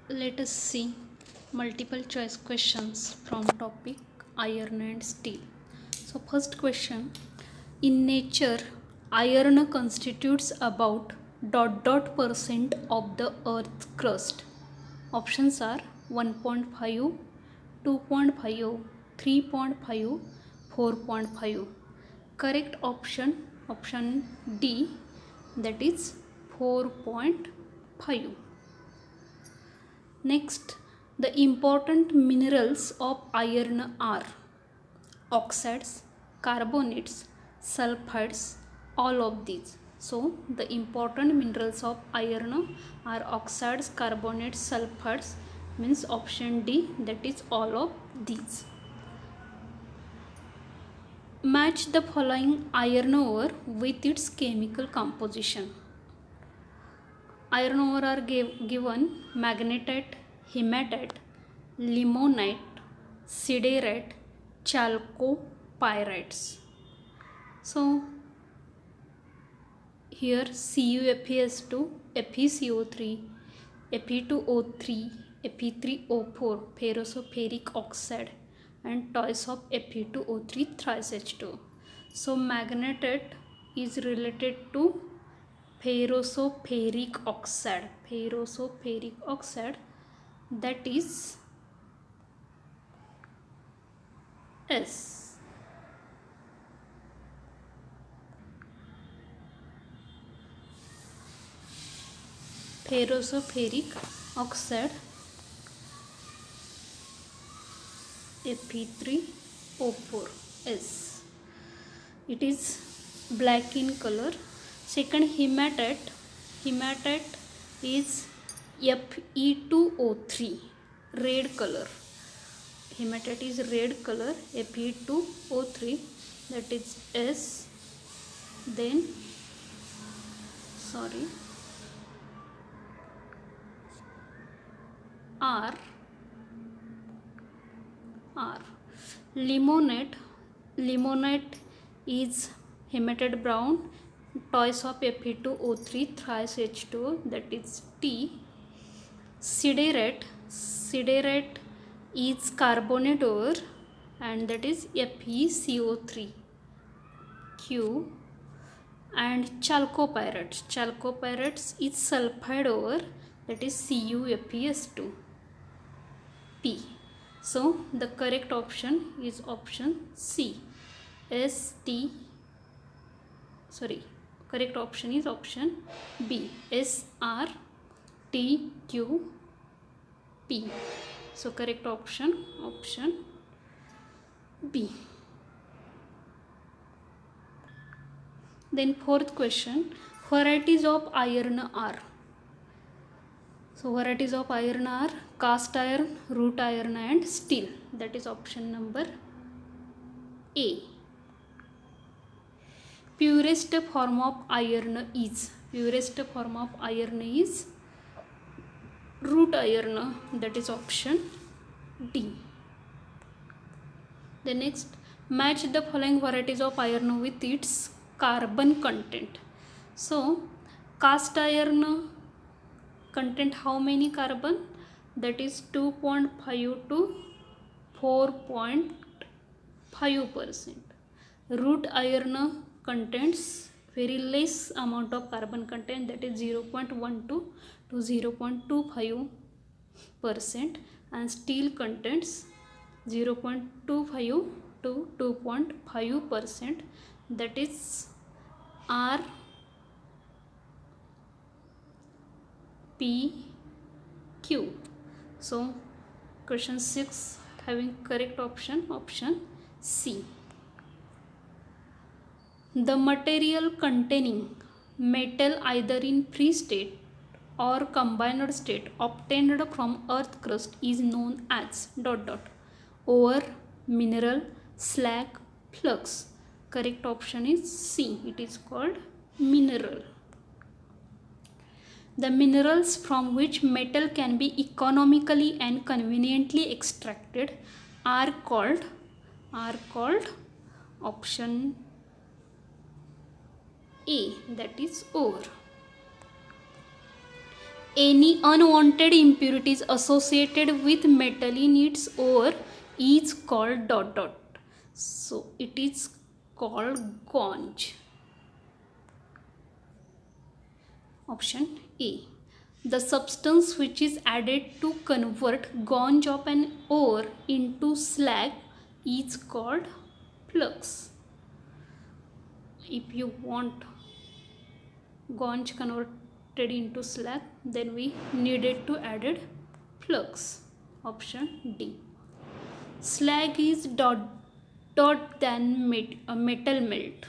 Let us see multiple choice questions from topic iron and steel. So first question, in nature iron constitutes about percent of the earth's crust. Options are 1.5, 2.5, 3.5, 4.5. Correct option D, that is 4.5. Next, the important minerals of iron are oxides, carbonates, sulfides, all of these. So, the important minerals of iron are oxides, carbonates, sulfides, means option D, that is all of these. Match the following iron ore with its chemical composition. Iron ore are given magnetite, hematite, limonite, siderite, chalcopyrites. So here CuFeS2, FeCO3, Fe2O3, Fe3O4, ferroso-ferric oxide, and twice of Fe2O3 thrice H2. So magnetite is related to ferroso-ferric oxide, that is S. Ferroso-ferric oxide, Fe3O4 S. It is black in color. Second, hematite is Fe2O3, red color. Hematite is red color, Fe2O3, that is S. Then R. Limonite is hematite brown, twice of Fe2O3 thrice H2O, that is T. Siderite is carbonate ore, and that is FeCO3 Q. And chalcopyrites is sulfide ore, that is CuFeS2 P. So the correct option is option C. Correct option is option B, SrTQP. So correct option B. Then fourth question, varieties of iron are. So varieties of iron are cast iron, wrought iron, and steel. That is option number A. Purest form of iron is wrought iron. That is option D. The next, match the following varieties of iron with its carbon content. So cast iron content how many carbon? That is 2.5 to 4.5%. Wrought iron contains very less amount of carbon content, that is 0.12 to 0.25%, and steel contains 0.25 to 2.5%, that is RPQ. So question 6 having correct option C. The material containing metal either in free state or combined state obtained from earth crust is known as ... ore, mineral, slag, flux. Correct option is C. It is called mineral. The minerals from which metal can be economically and conveniently extracted are called option A, that is ore. Any unwanted impurities associated with metal in its ore is called dot dot. So it is called gonge. Option A. The substance which is added to convert gonge of an ore into slag is called flux. If you want gonge converted into slag, then we needed to add flux. Option D. Slag is dot than metal melt.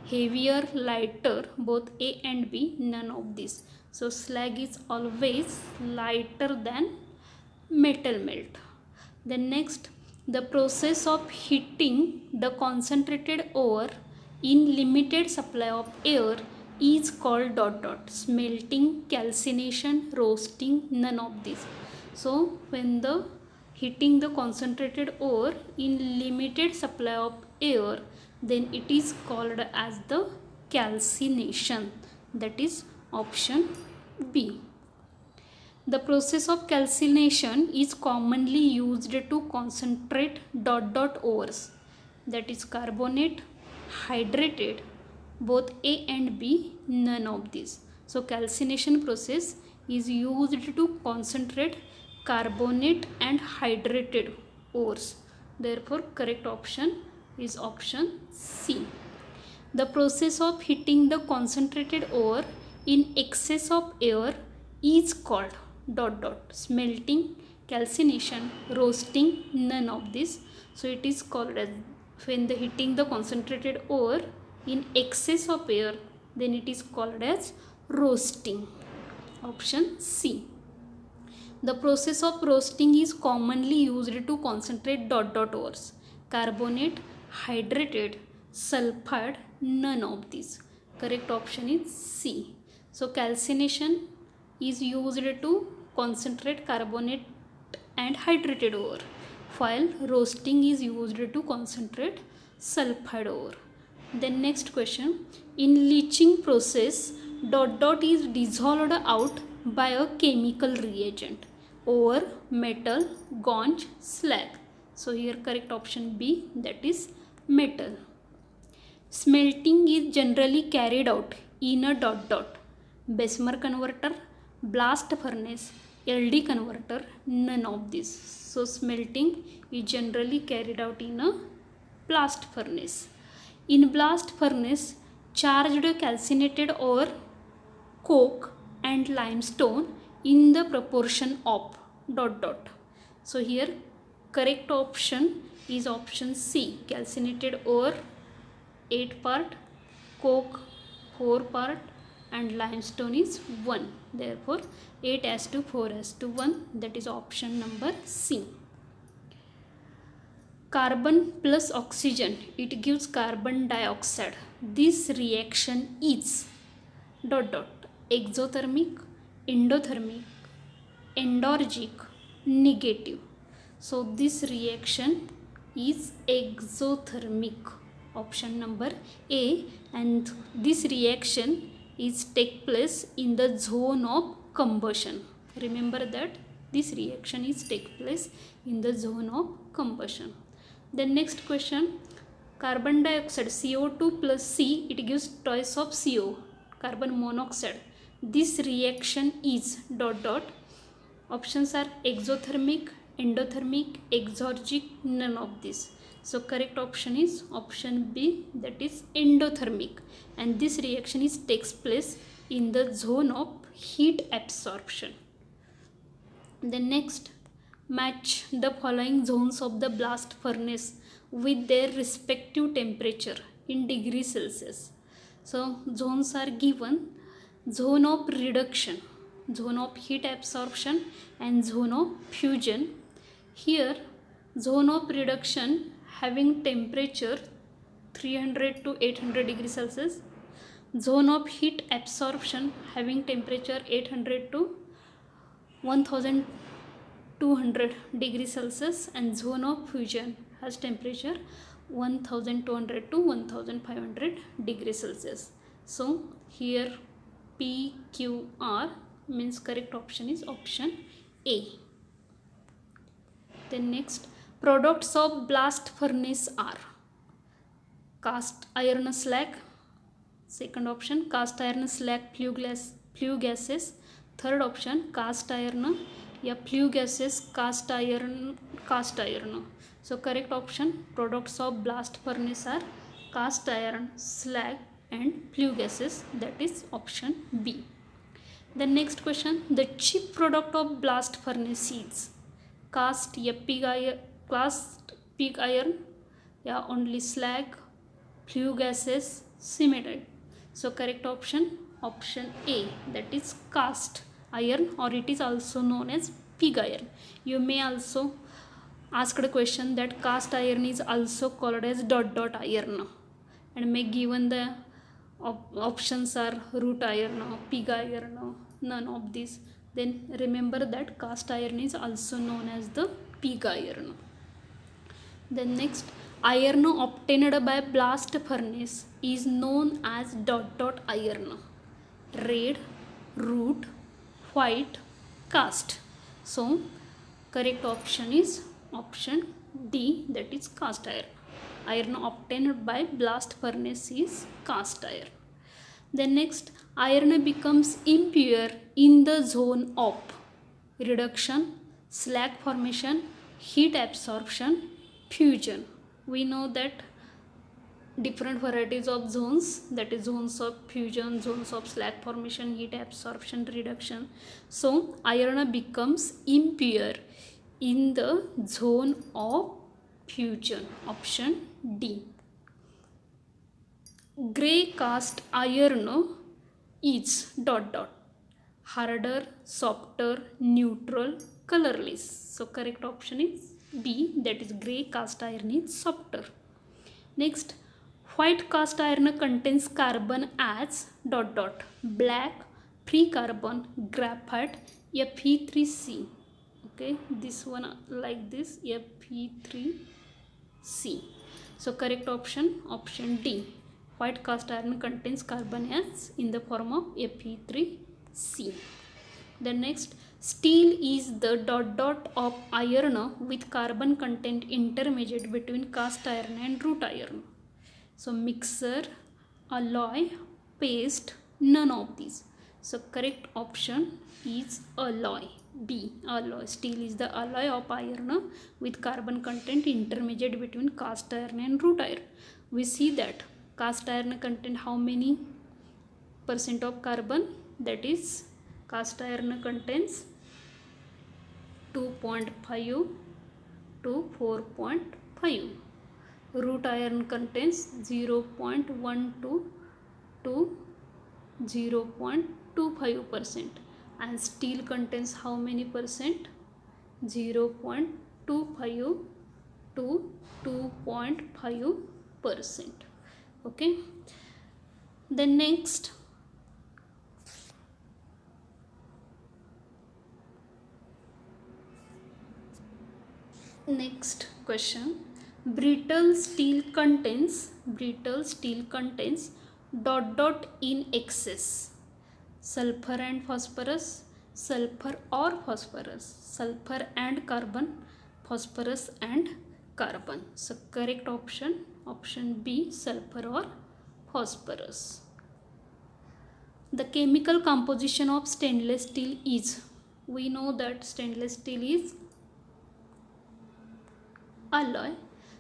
Heavier, lighter, both A and B, none of this. So slag is always lighter than metal melt. Then next, the process of heating the concentrated ore in limited supply of air is called dot dot. Smelting, calcination, roasting, none of this. So when the heating the concentrated ore in limited supply of air, then it is called as the calcination. That is option B. The process of calcination is commonly used to concentrate dot dot ores, that is carbonate, hydrated, both A and B, none of these. So calcination process is used to concentrate carbonate and hydrated ores. Therefore correct option is option C. The process of heating the concentrated ore in excess of air is called dot dot. Smelting, calcination, roasting, none of this. So it is called as, when the heating the concentrated ore in excess of air, then it is called as roasting. Option C. The process of roasting is commonly used to concentrate dot dot ores. Carbonate, hydrated, sulfide, none of these. Correct option is C. So calcination is used to concentrate carbonate and hydrated ore, while roasting is used to concentrate sulfide ore. Then next question, in leaching process dot dot is dissolved out by a chemical reagent: ore, metal, gonge, slag. So here correct option B, that is metal. Smelting is generally carried out in a dot dot. Bessemer converter, blast furnace, LD converter, none of this. So smelting is generally carried out in a blast furnace. In blast furnace, charged calcinated ore, coke and limestone in the proportion of dot dot. So here correct option is option C. Calcinated ore 8 part, coke 4 part and limestone is 1. Therefore 8:4:1, that is option number C. Carbon plus oxygen, it gives carbon dioxide. This reaction is dot dot. Exothermic, endothermic, endorgic, negative. So this reaction is exothermic. Option number A, and this reaction is take place in the zone of combustion. Remember that this reaction is take place in the zone of combustion. Then next question, carbon dioxide CO2 plus C, it gives twice of CO, carbon monoxide. This reaction is dot dot. Options are exothermic, endothermic, exorgic, none of this. So correct option is option B, that is endothermic, and this reaction is takes place in the zone of heat absorption. Then next, match the following zones of the blast furnace with their respective temperature in degrees Celsius. So zones are given: zone of reduction, zone of heat absorption and zone of fusion. Here zone of reduction having temperature 300 to 800 degrees Celsius, zone of heat absorption having temperature 800 to 1200 degrees Celsius, and zone of fusion has temperature 1200 to 1500 degrees Celsius. So here P, Q, R means correct option is option A. Then next, products of blast furnace are cast iron slag, second option cast iron slag flue gases, third option cast iron flue gases cast iron. So correct option products of blast furnace are cast iron, slag and flue gases, that is option B. The next question, the chief product of blast furnace is cast pig iron, only slag, flue gases, cementite. So correct option A, that is cast iron, or it is also known as pig iron. You may also ask the question that cast iron is also called as iron, and may given the options are root iron, pig iron, none of these, then remember that cast iron is also known as the pig iron. Then next, iron obtained by blast furnace is known as iron. Red, root, white, cast. So correct option is option D, that is cast iron. Iron obtained by blast furnace is cast iron. Then next, iron becomes impure in the zone of reduction, slag formation, heat absorption, fusion. We know that different varieties of zones, that is zones of fusion, zones of slag formation, heat absorption, reduction. So iron becomes impure in the zone of fusion, option D. Grey cast iron is harder, softer, neutral, colorless. So correct option is B, that is grey cast iron is softer. Next, white cast iron contains carbon as black, free carbon, graphite, Fe3C. Okay, this one like this, Fe3C. So correct option D. White cast iron contains carbon as in the form of Fe3C. The next, steel is the of iron with carbon content intermediate between cast iron and root iron. So mixer, alloy, paste, none of these. So correct option is alloy, B, alloy. Steel is the alloy of iron with carbon content intermediate between cast iron and root iron. We see that cast iron contain how many percent of carbon? That is, cast iron contains 2.5 to 4.5. Root iron contains 0.12 to 0.25%, and steel contains how many percent? 0.25 to 2.5%. Okay. Then next, question, brittle steel contains in excess sulfur and phosphorus, sulfur or phosphorus, sulfur and carbon, phosphorus and carbon. So correct option B, sulfur or phosphorus. The chemical composition of stainless steel is, we know that stainless steel is alloy,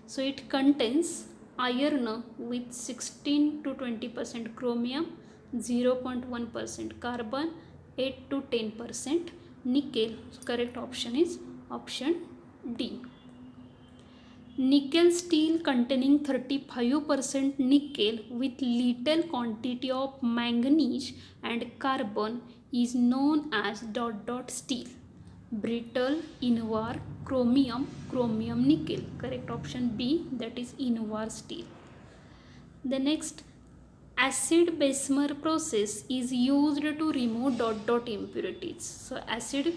so it contains iron with 16 to 20% chromium, 0.1% carbon, 8 to 10% nickel. So correct option is option D. Nickel steel containing 35% nickel with little quantity of manganese and carbon is known as steel. Brittle, Invar, chromium, nickel. Correct option B, that is Invar steel. The next, acid Bessemer process is used to remove impurities. So acid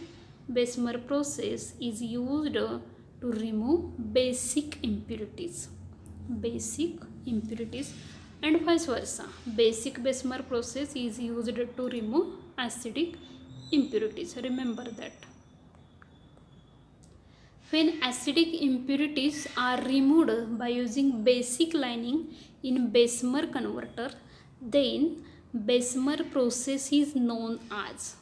Bessemer process is used to remove basic impurities, and vice versa. Basic Bessemer process is used to remove acidic impurities. Remember that. When acidic impurities are removed by using basic lining in Bessemer converter, then Bessemer process is known as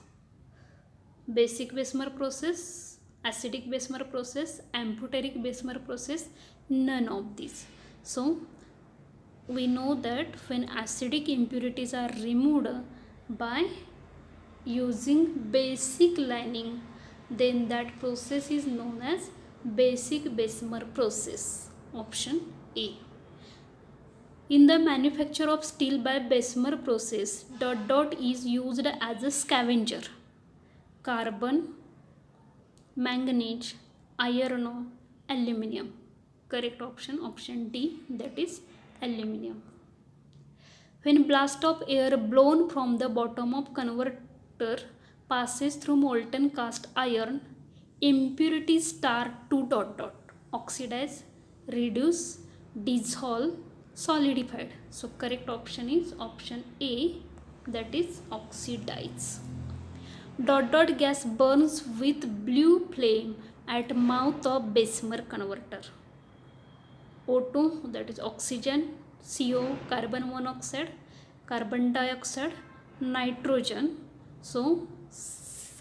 basic Bessemer process, acidic Bessemer process, amphoteric Bessemer process, none of these. So we know that when acidic impurities are removed by using basic lining, then that process is known as basic Bessemer process. Option A. In the manufacture of steel by Bessemer process, dot is used as a scavenger. Carbon, manganese, iron, aluminium. Correct option, option D, that is aluminium. When blast of air blown from the bottom of converter passes through molten cast iron, impurities start to oxidize, reduce, dissolve, solidified. So correct option is option A, that is oxidize. Gas burns with blue flame at mouth of Bessemer converter. O2, that is oxygen, CO, carbon monoxide, carbon dioxide, nitrogen. So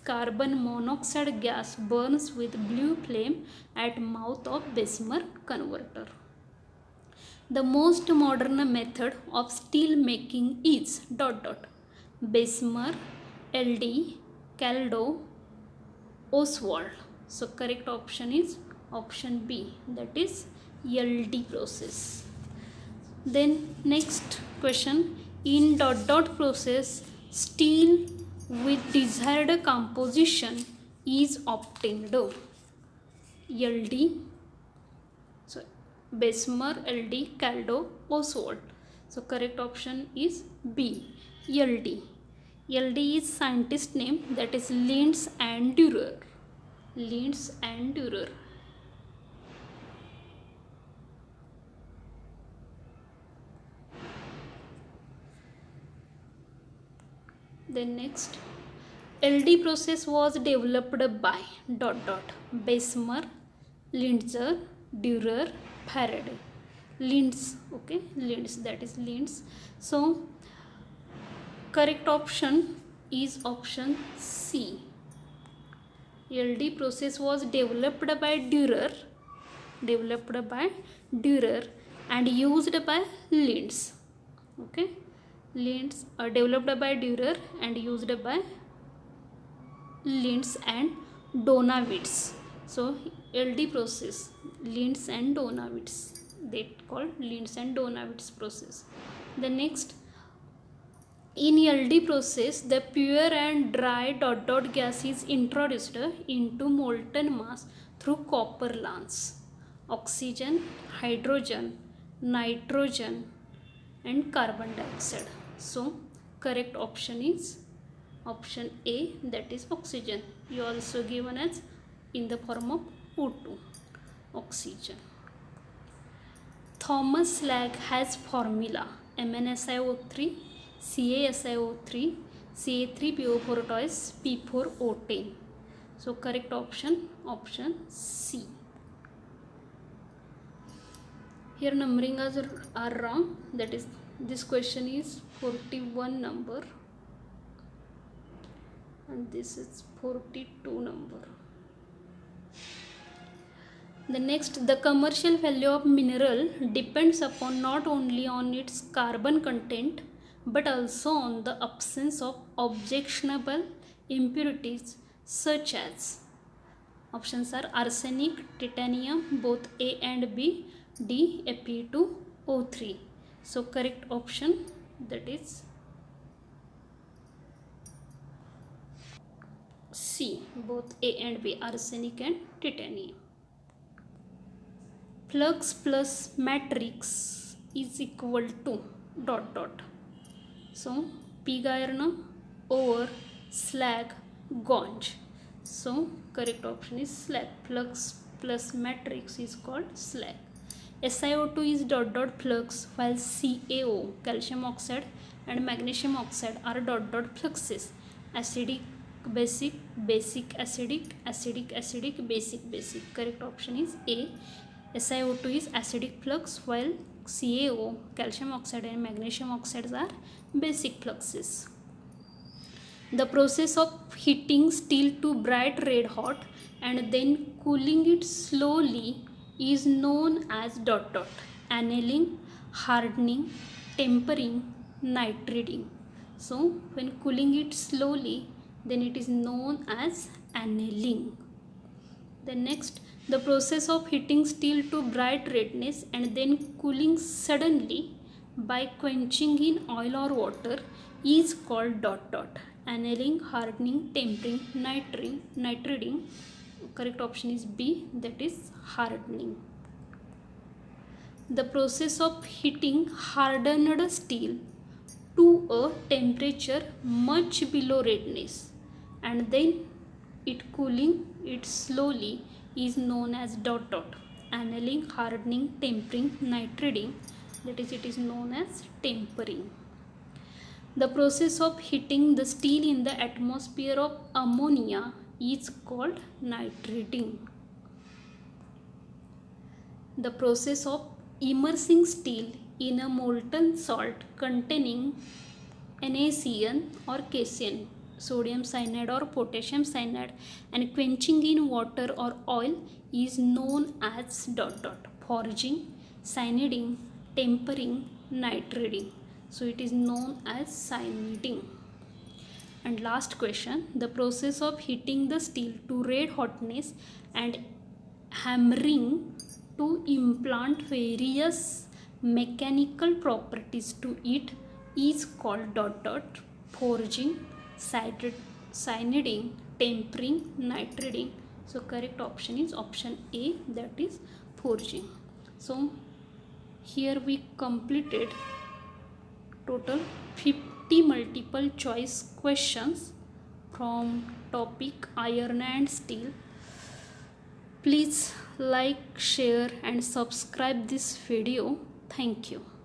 carbon monoxide gas burns with blue flame at mouth of Bessemer converter. The most modern method of steel making is Bessemer, LD, Caldo, Oswald. So correct option is option B, that is LD process. Then next question, in process, steel with desired composition is obtained. LD, so Bessemer, LD, Caldo, Oswald. So correct option is B, LD. LD is scientist name, that is Linz and Durer. Linz and Durer. Then next, LD process was developed by Bessemer, Linzer, Durer, Faraday. Linz, okay, Linz, that is Linz. So correct option is option C. LD process was developed by Durer and used by Linz. Okay, Linz developed by Durer and used by Linz and Donawitz. So LD process, Linz and Donawitz, they called Linz and Donawitz process. The next, in LD process, the pure and dry gas is introduced into molten mass through copper lance. Oxygen, hydrogen, nitrogen and carbon dioxide. So correct option is option A, that is oxygen. You also given as in the form of O2, oxygen. Thomas slag has formula MnSiO3, CaSiO3, Ca3PO4 twice, P4O10. So correct option, option C. Here numbering are wrong, that is this question is 41 number and this is 42 number. The next, the commercial value of mineral depends upon not only on its carbon content but also on the absence of objectionable impurities such as, options are arsenic, titanium, both A and B, D, Fe2O3. So correct option, that is C, both A and B, arsenic and titanium. Flux plus matrix is equal to So pig iron over slag gauge. So correct option is slag. Flux plus matrix is called slag. SiO2 is flux, while CaO, calcium oxide, and magnesium oxide are fluxes. Acidic basic, basic acidic, acidic acidic, basic basic. Correct option is A. SiO2 is acidic flux, while CaO, calcium oxide and magnesium oxides are basic fluxes. The process of heating steel to bright red hot and then cooling it slowly is known as dot dot. Annealing, hardening, tempering, nitriding. So when cooling it slowly, then it is known as annealing. Then next, the process of heating steel to bright redness and then cooling suddenly by quenching in oil or water is called dot dot. Annealing, hardening, tempering, nitriding. Correct option is B, that is hardening. The process of heating hardened steel to a temperature much below redness and then it cooling it slowly is known as dot dot. Annealing, hardening, tempering, nitriding, that is, it is known as tempering. The process of heating the steel in the atmosphere of ammonia is called nitriding. The process of immersing steel in a molten salt containing NaCN or KCN, sodium cyanide or potassium cyanide, and quenching in water or oil is known as dot dot. Forging, cyaniding, tempering, nitriding. So it is known as cyaniding. And last question, the process of heating the steel to red hotness and hammering to implant various mechanical properties to it is called dot dot. Forging, cyaniding, tempering, nitriding. So correct option is option A, that is forging. So here we completed total 50 multiple choice questions from topic iron and steel. Please like, share and subscribe this video. Thank you.